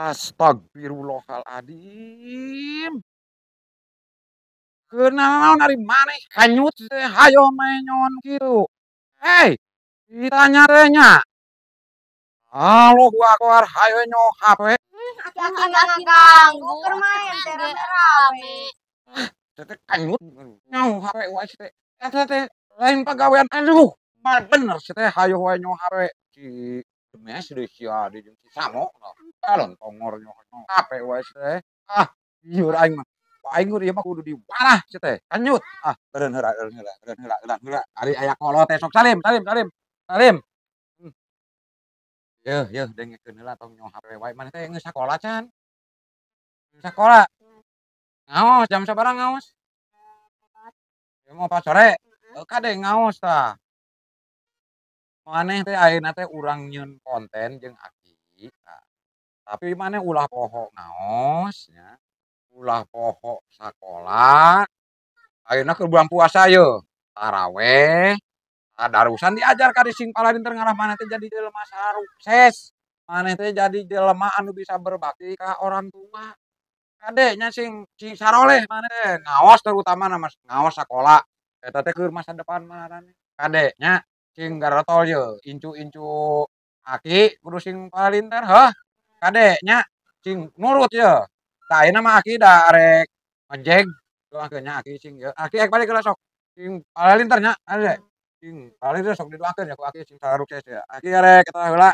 Astagfirullahaladzim. Kenaon dari mana kanyut teh hayo menyon gitu. Hei, ditanya tehnya. Halo gua keluar hayo nyo HP. Aki nggak ganggu bermain rame. Teh kanyut nyaho HP wae teh. Eta teh lain pagawean aduh. Mal bener sih teh hayo wae nyo HP. Si Demes deui sia di jeung si Samo. Alon tongor nyo HP wae teh. Ah, ieu aing mah. Aing ieu mah kudu diwarah sih teh. Kanyut. Ah, beureun heula. Ari aya kolot teh sok salim. Yeuh dengekeun heula tong nyo HP wae. Maneh teh geus sakola can? Sakola. Ngaos jam sabaraha ngaos? Jam 4 sore. Kade ngaos tah. Maneh teh ayeuna teh urang nyieun konten jeung Aki. Nah, tapi maneh ulah poho ngaos nya. Ulah poho sakola. Ayeuna keur bulan puasa yeuh. Taraweh. Darusan diajar ka di sing paladinter ngarah maneh teh jadi jelema sukses. Maneh teh jadi jelema anu bisa berbakti ka orang tua. Kade nya sing saroleh maneh teh ngaos terutama nama ngaos sakola. Eta teh keur masa depan marane. Kade nya sing garotol yeuh, incu-incu Aki kudu sing palinter heuh. Kade nya sing nurut yeuh. Tah ayeuna mah Aki da arek ngejeg. Doakeun nya Aki sing yeuh. Aki balik heula sok. Sing palinter nya ade. Sing palinter sok didoakeun ya ku Aki sing sarukses ya. Aki arek eta heula.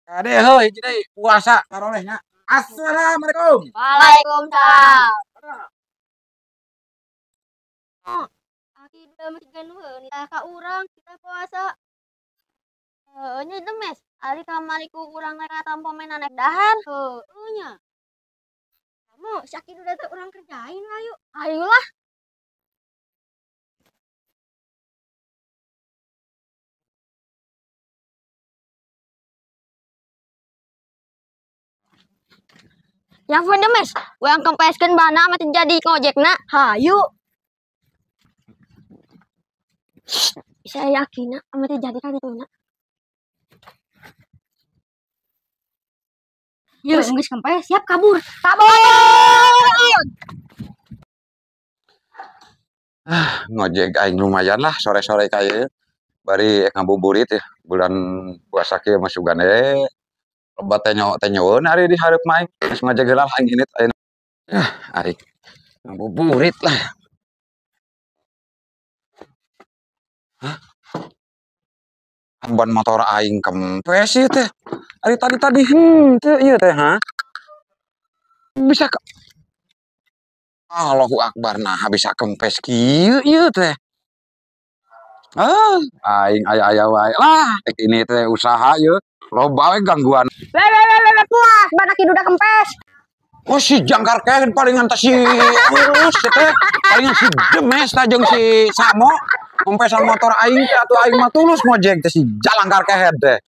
Kade heuh hiji deui puasa saroleh nya. Assalamualaikum. Waalaikumsalam. Aki udah majikan heun ka urang kita puasa. Nya Demes, ari kamariku urang rek tampo main naik dahar. Heuh nya. Kamu sakit udah teh urang kerjain ayo. Ayolah. Yang pun Demes, urang kempeskeun bana mah jadi ngojekna. Hayu. Saya yakin amat jadi kan itu na. Yuk, geus kempes, siap kabur. Ngojek aing lumayan lah sore-sore kaya bari ngabuburit ya bulan puasa kieu mah sugan loba teh nyoeun ari di hareup mah geus ngojek heula aing ini ayeuna. Ari ngabuburit lah. Hah? Ban motor aing kempes ieu teh. Ari tadi teu ieu teh bisa Allahu Akbar nah bisa kempes kieu ieu teh. Aing aya wae lah ini teh usaha yeuh loba we gangguan. Puas badak udah kempes. Oh si jangkar kehen palingan teh si urus teh palingan si Demes tah jeung si Samo kempesan motor aing teh atuh aing mah tulus ngojek teh si jalangkar kehen teh.